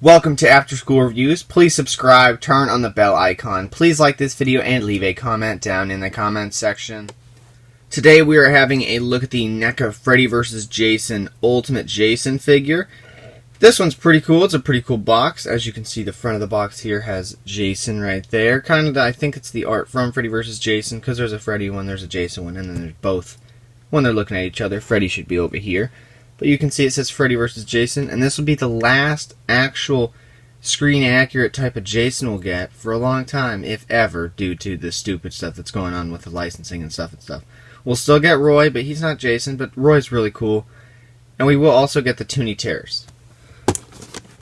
Welcome to After School Reviews. Please subscribe, turn on the bell icon. Please like this video and leave a comment down in the comments section. Today we are having a look at the NECA Freddy vs. Jason Ultimate Jason figure. This one's pretty cool. It's a pretty cool box. As you can see, the front of the box here has Jason right there. I think it's the art from Freddy vs. Jason, because there's a Freddy one, there's a Jason one, and then there's both. When they're looking at each other, Freddy should be over here. But you can see it says Freddy vs. Jason, and this will be the last actual screen-accurate type of Jason we'll get for a long time, if ever, due to the stupid stuff that's going on with the licensing and stuff. We'll still get Roy, but he's not Jason, but Roy's really cool. And we will also get the Toonie Terrors.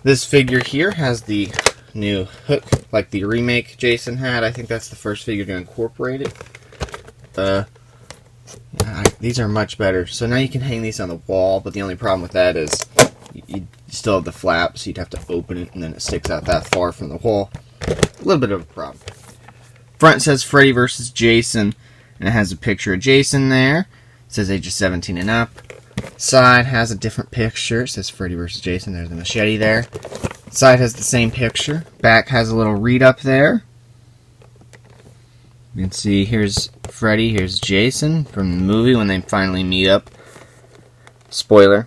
This figure here has the new hook, like the remake Jason had. I think that's the first figure to incorporate it. These are much better. So now you can hang these on the wall, but the only problem with that is you still have the flap, so you'd have to open it, and then it sticks out that far from the wall. A little bit of a problem. Front says Freddy vs. Jason, and it has a picture of Jason there. It says ages 17 and up. Side has a different picture. It says Freddy vs. Jason. There's the machete there. Side has the same picture. Back has a little read up there. You can see here's Freddy, here's Jason from the movie when they finally meet up. Spoiler.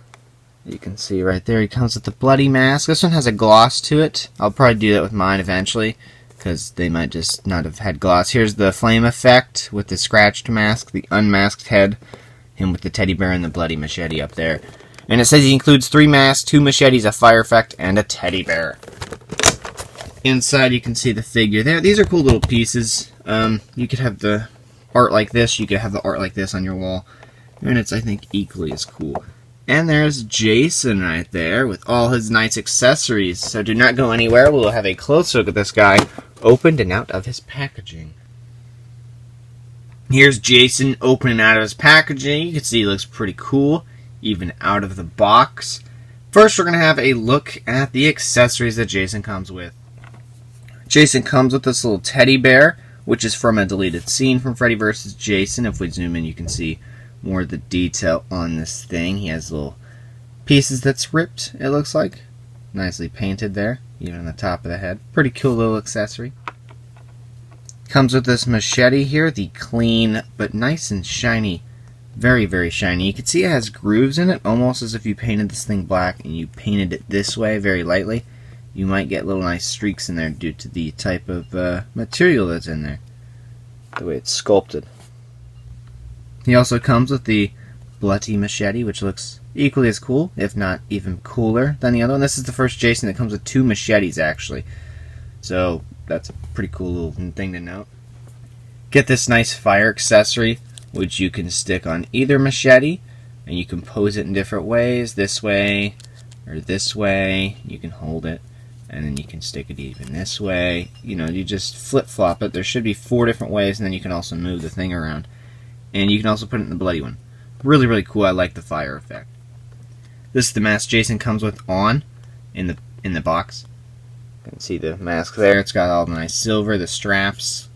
You can see right there he comes with the bloody mask. This one has a gloss to it. I'll probably do that with mine eventually, because they might just not have had gloss. Here's the flame effect with the scratched mask, the unmasked head, him with the teddy bear and the bloody machete up there. And it says he includes 3 masks, 2 machetes, a fire effect, and a teddy bear. Inside you can see the figure there. These are cool little pieces. You could have the art like this, you could have the art like this on your wall, and it's, I think, equally as cool. And there's Jason right there with all his nice accessories. So do not go anywhere. We'll have a close look at this guy opened and out of his packaging. Here's Jason opening out of his packaging. You can see he looks pretty cool, even out of the box. First, we're going to have a look at the accessories that Jason comes with. Jason comes with this little teddy bear, which is from a deleted scene from Freddy vs. Jason. If we zoom in, you can see more of the detail on this thing. He has little pieces that's ripped, it looks like. Nicely painted there, even on the top of the head. Pretty cool little accessory. Comes with this machete here, the clean but nice and shiny, very, very shiny. You can see it has grooves in it, almost as if you painted this thing black and you painted it this way very lightly. You might get little nice streaks in there due to the type of material that's in there, the way it's sculpted. He also comes with the bloody machete, which looks equally as cool, if not even cooler than the other one. This is the first Jason that comes with 2 machetes, actually. So that's a pretty cool little thing to note. Get this nice fire accessory, which you can stick on either machete, and you can pose it in different ways. This way, or this way. You can hold it, and then you can stick it even this way. You know, you just flip-flop it. There should be 4 different ways, and then you can also move the thing around. And you can also put it in the bloody one. Really, really cool. I like the fire effect. This is the mask Jason comes with on in the box. You can see the mask there. It's got all the nice silver, the straps.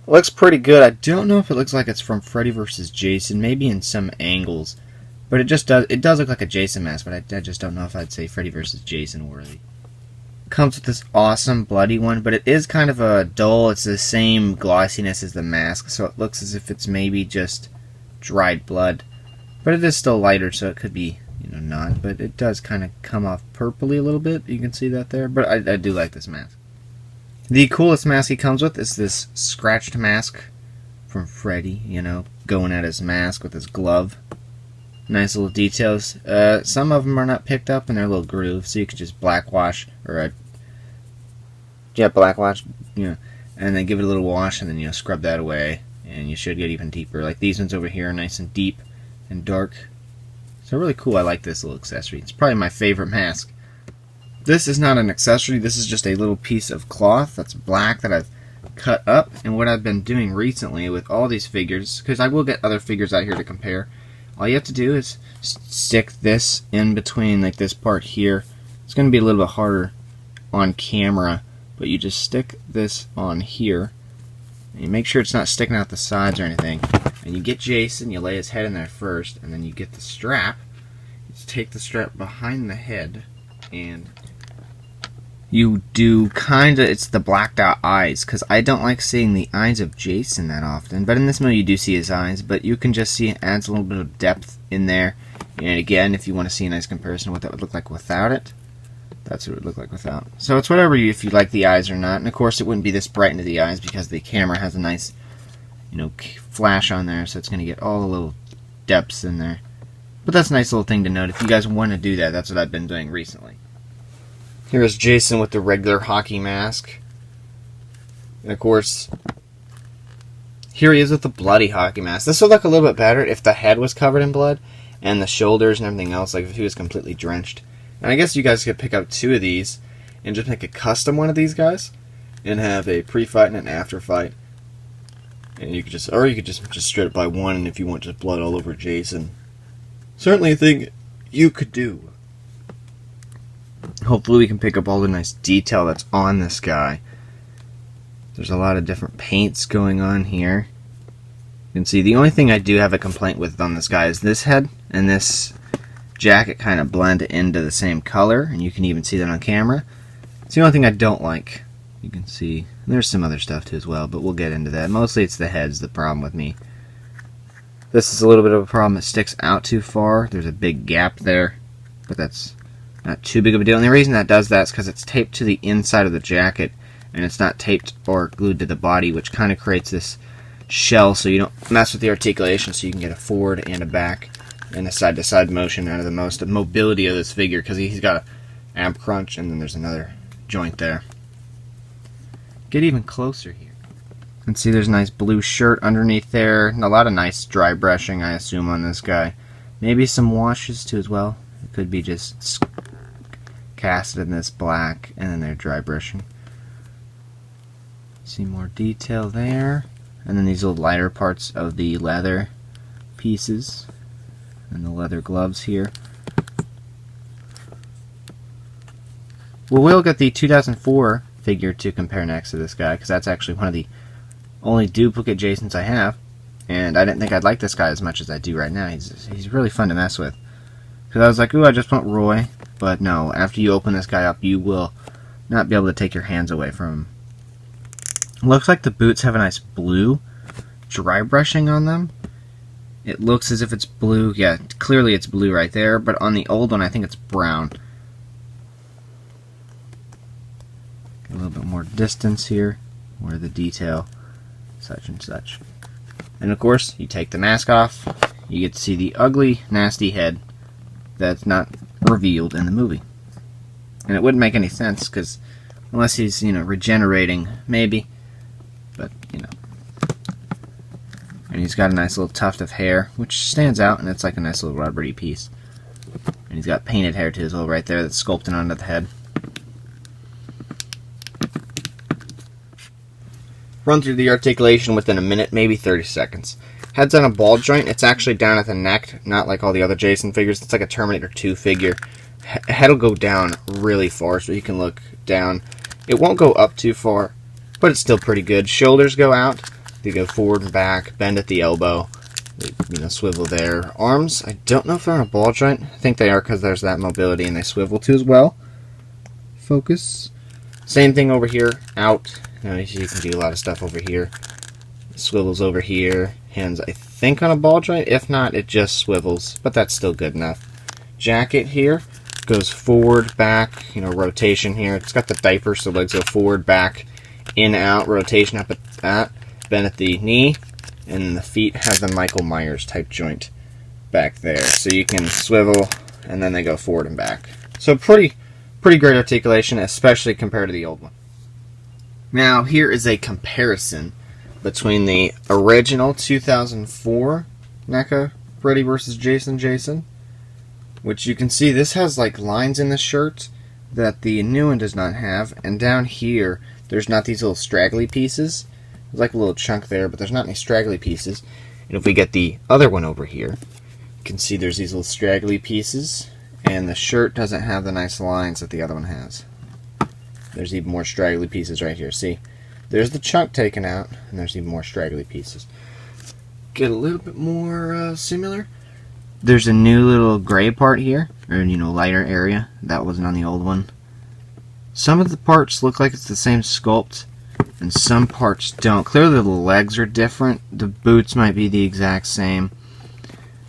It looks pretty good. I don't know if it looks like it's from Freddy vs. Jason. Maybe in some angles. But it does look like a Jason mask, but I just don't know if I'd say Freddy vs. Jason worthy. Comes with this awesome bloody one, but it is kind of a dull. It's the same glossiness as the mask, so it looks as if it's maybe just dried blood. But it is still lighter, so it could be, not. But it does kind of come off purpley a little bit. You can see that there. But I do like this mask. The coolest mask he comes with is this scratched mask from Freddy, going at his mask with his glove. Nice little details. Some of them are not picked up, and they're a little grooved, so you could just blackwash, or blackwash, and then give it a little wash, and then scrub that away, and you should get even deeper. Like these ones over here are nice and deep and dark. So really cool. I like this little accessory. It's probably my favorite mask. This is not an accessory. This is just a little piece of cloth that's black that I've cut up, and what I've been doing recently with all these figures, because I will get other figures out here to compare. All you have to do is stick this in between, like this part here. It's going to be a little bit harder on camera, but you just stick this on here. And you make sure it's not sticking out the sides or anything. And you get Jason, you lay his head in there first, and then you get the strap. You just take the strap behind the head and you do kind of, it's the blacked out eyes, because I don't like seeing the eyes of Jason that often. But in this movie you do see his eyes, but you can just see it adds a little bit of depth in there. And again, if you want to see a nice comparison of what that would look like without it, that's what it would look like without. So it's whatever if you like the eyes or not. And of course it wouldn't be this bright into the eyes because the camera has a nice, flash on there, so it's going to get all the little depths in there. But that's a nice little thing to note. If you guys want to do that, that's what I've been doing recently. Here's Jason with the regular hockey mask. And of course, here he is with the bloody hockey mask. This would look a little bit better if the head was covered in blood and the shoulders and everything else, like if he was completely drenched. And I guess you guys could pick up 2 of these and just make a custom one of these guys and have a pre-fight and an after-fight. And you could just, or you could just straight up buy one, and if you want just blood all over Jason. Certainly a thing you could do. Hopefully we can pick up all the nice detail that's on this guy. There's a lot of different paints going on here. You can see the only thing I do have a complaint with on this guy is this head and this jacket kind of blend into the same color, and you can even see that on camera. It's the only thing I don't like. You can see there's some other stuff too as well, but we'll get into that. Mostly it's the head's the problem with me. This is a little bit of a problem. It sticks out too far. There's a big gap there, but that's not too big of a deal. And the reason that does that is because it's taped to the inside of the jacket, and it's not taped or glued to the body, which kind of creates this shell so you don't mess with the articulation, so you can get a forward and a back and a side-to-side motion out of the most mobility of this figure, because he's got an ab crunch, and then there's another joint there. Get even closer here. And see there's a nice blue shirt underneath there, and a lot of nice dry brushing, I assume, on this guy. Maybe some washes too as well. It could be just casted in this black, and then they're dry brushing. See more detail there. And then these little lighter parts of the leather pieces. And the leather gloves here. Well, we'll get the 2004 figure to compare next to this guy, because that's actually one of the only duplicate Jasons I have. And I didn't think I'd like this guy as much as I do right now. He's really fun to mess with. Because I was like, ooh, I just want Roy. But no, after you open this guy up, you will not be able to take your hands away from him. Looks like the boots have a nice blue dry brushing on them. It looks as if it's blue. Yeah, clearly it's blue right there. But on the old one, I think it's brown. A little bit more distance here, where the detail, such and such. And of course, you take the mask off, you get to see the ugly, nasty head that's not revealed in the movie. And it wouldn't make any sense, because unless he's, regenerating, maybe. But, And he's got a nice little tuft of hair, which stands out, and it's like a nice little rubbery piece. And he's got painted hair too as well right there that's sculpted onto the head. Run through the articulation within a minute, maybe 30 seconds. Head's on a ball joint. It's actually down at the neck, not like all the other Jason figures. It's like a Terminator 2 figure. Head will go down really far, so you can look down. It won't go up too far, but it's still pretty good. Shoulders go out. They go forward and back, bend at the elbow. They, swivel there. Arms, I don't know if they're on a ball joint. I think they are because there's that mobility, and they swivel too as well. Focus. Same thing over here, out. You can do a lot of stuff over here. Swivels over here. Hands, I think, on a ball joint. If not, it just swivels, but that's still good enough. Jacket here goes forward, back, rotation here. It's got the diaper, so legs go forward, back, in, out, rotation up at that. Bend at the knee, and the feet have the Michael Myers type joint back there. So you can swivel, and then they go forward and back. So pretty great articulation, especially compared to the old one. Now, here is a comparison between the original 2004 NECA Freddy vs. Jason, which you can see this has like lines in the shirt that the new one does not have, and down here there's not these little straggly pieces. There's like a little chunk there, but there's not any straggly pieces. And if we get the other one over here, you can see there's these little straggly pieces, and the shirt doesn't have the nice lines that the other one has. There's even more straggly pieces right here. See, there's the chunk taken out, and there's even more straggly pieces. Get a little bit more similar. There's a new little gray part here, or lighter area that wasn't on the old one. Some of the parts look like it's the same sculpt, and some parts don't. Clearly the legs are different. The boots might be the exact same.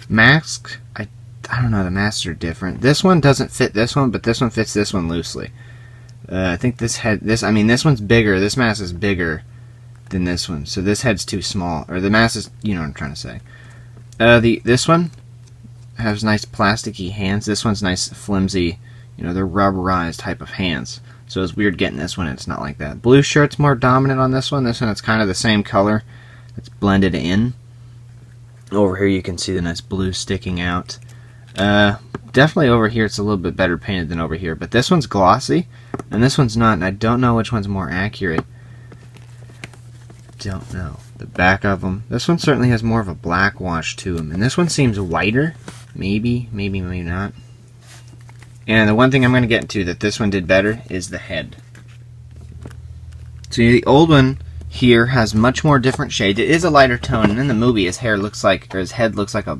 Mask, I don't know, the masks are different. This one doesn't fit this one, but this one fits this one loosely. I think this one's bigger. This mask is bigger than this one, so this head's too small. Or the mask is, you know what I'm trying to say. This one has nice plasticky hands. This one's nice flimsy, you know, they're rubberized type of hands. So it's weird getting this one, it's not like that. Blue shirt's more dominant on this one. This one, it's kind of the same color. It's blended in. Over here you can see the nice blue sticking out. Definitely over here it's a little bit better painted than over here. But this one's glossy, and this one's not, and I don't know which one's more accurate. Don't know. The back of them. This one certainly has more of a black wash to them. And this one seems whiter. Maybe not. And the one thing I'm going to get into that this one did better is the head. So the old one here has much more different shades. It is a lighter tone, and in the movie his head looks like a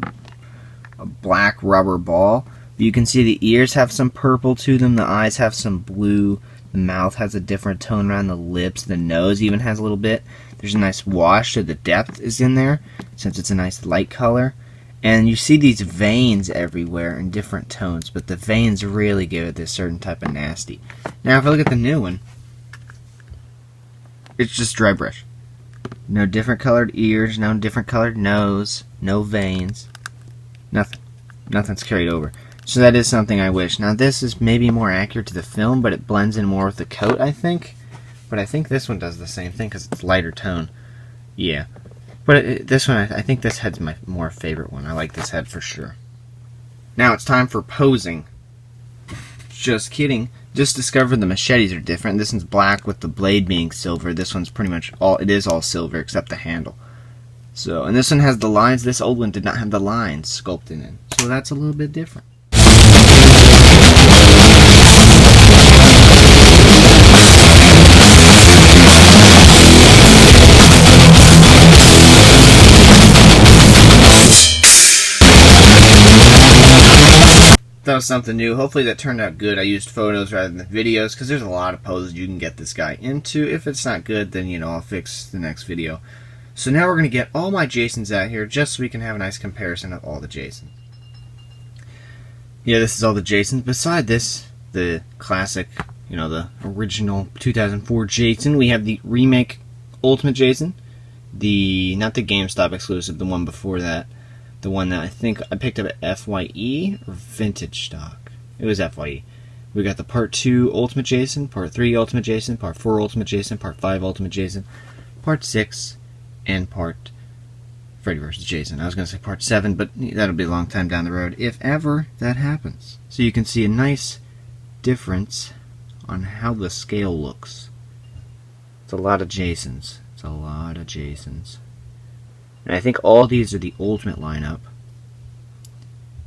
black rubber ball. But you can see the ears have some purple to them, the eyes have some blue, the mouth has a different tone around the lips, the nose even has a little bit. There's a nice wash, so the depth is in there, since it's a nice light color. And you see these veins everywhere in different tones, but the veins really give it this certain type of nasty. Now, if I look at the new one, it's just dry brush. No different colored ears, no different colored nose, no veins, nothing. Nothing's carried over. So that is something I wish. Now, this is maybe more accurate to the film, but it blends in more with the coat, I think. But I think this one does the same thing because it's lighter tone. Yeah. But this one, I think this head's my more favorite one. I like this head for sure. Now it's time for posing. Just kidding. Just discovered the machetes are different. This one's black with the blade being silver. This one's pretty much it is all silver except the handle. So, and this one has the lines. This old one did not have the lines sculpted in. So that's a little bit different. That was something new. Hopefully that turned out good. I used photos rather than videos because there's a lot of poses you can get this guy into. If it's not good, then, you know, I'll fix the next video. So now we're going to get all my Jasons out here just so we can have a nice comparison of all the Jasons. Yeah, this is all the Jasons. Beside this, the classic, you know, the original 2004 Jason, we have the remake Ultimate Jason. Not the GameStop exclusive, the one before that. The one that I think I picked up at FYE or Vintage Stock. It was FYE. We got the Part 2 Ultimate Jason, Part 3 Ultimate Jason, Part 4 Ultimate Jason, Part 5 Ultimate Jason, Part 6, and Part Freddy vs. Jason. I was going to say Part 7, but that'll be a long time down the road, if ever that happens. So you can see a nice difference on how the scale looks. It's a lot of Jasons. It's a lot of Jasons. And I think all these are the Ultimate lineup.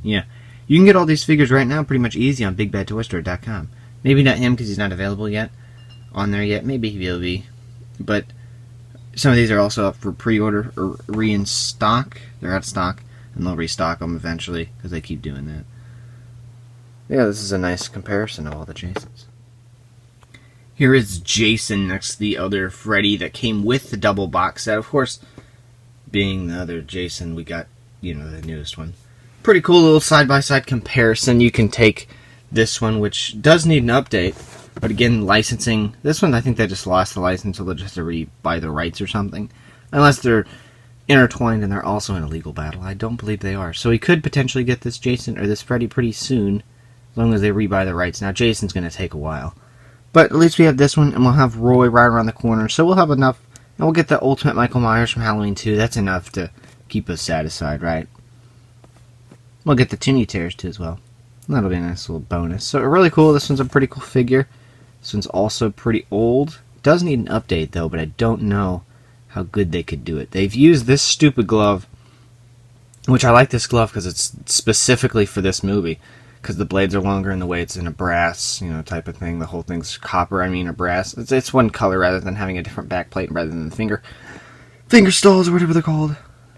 Yeah. You can get all these figures right now pretty much easy on BigBadToyStore.com. Maybe not him because he's not available yet on there yet. Maybe he will be. But some of these are also up for pre-order or re-in stock. They're out of stock. And they'll restock them eventually because they keep doing that. Yeah, this is a nice comparison of all the Jasons. Here is Jason next to the other Freddy that came with the double box set. Of course, being the other Jason, we got, you know, the newest one. Pretty cool little side-by-side comparison. You can take this one, which does need an update, but again, licensing. This one, I think they just lost the license, so they'll just have to buy the rights or something. Unless they're intertwined and they're also in a legal battle. I don't believe they are. So we could potentially get this Jason, or this Freddy pretty soon, as long as they rebuy the rights. Now, Jason's going to take a while. But at least we have this one, and we'll have Roy right around the corner, so we'll have enough. And we'll get the Ultimate Michael Myers from Halloween 2. That's enough to keep us satisfied, right? We'll get the Toony Terrors too as well. That'll be a nice little bonus. So really cool. This one's a pretty cool figure. This one's also pretty old. Does need an update though, but I don't know how good they could do it. They've used this stupid glove, which I like this glove because it's specifically for this movie. Because the blades are longer and the way it's in a brass, you know, type of thing. The whole thing's copper, or brass. It's one color rather than having a different backplate rather than the finger stalls or whatever they're called.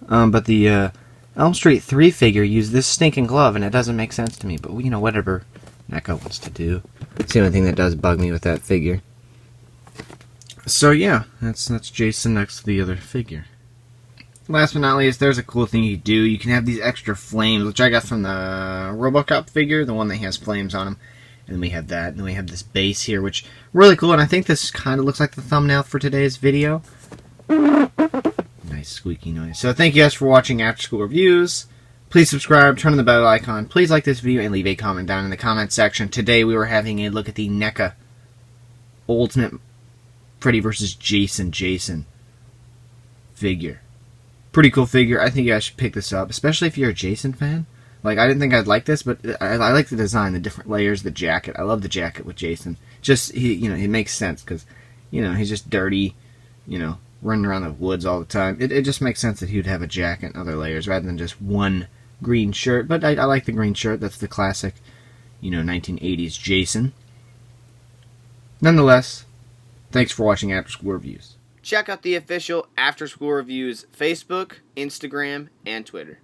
But the Elm Street 3 figure used this stinking glove and it doesn't make sense to me. But, you know, whatever NECA wants to do. It's the only thing that does bug me with that figure. So yeah, that's Jason next to the other figure. Last but not least, there's a cool thing you can do. You can have these extra flames, which I got from the RoboCop figure, the one that has flames on him. And then we have that, and then we have this base here, which really cool, and I think this kind of looks like the thumbnail for today's video. Nice squeaky noise. So thank you guys for watching After School Reviews. Please subscribe, turn on the bell icon, please like this video, and leave a comment down in the comment section. Today we were having a look at the NECA Ultimate Freddy vs. Jason figure. Pretty cool figure. I think you guys should pick this up, especially if you're a Jason fan. Like, I didn't think I'd like this, but I like the design, the different layers, the jacket. I love the jacket with Jason. Just, it makes sense, because, he's just dirty, running around the woods all the time. It just makes sense that he would have a jacket and other layers, rather than just one green shirt. But I like the green shirt. That's the classic, 1980s Jason. Nonetheless, thanks for watching After School Reviews. Check out the official After School Reviews Facebook, Instagram, and Twitter.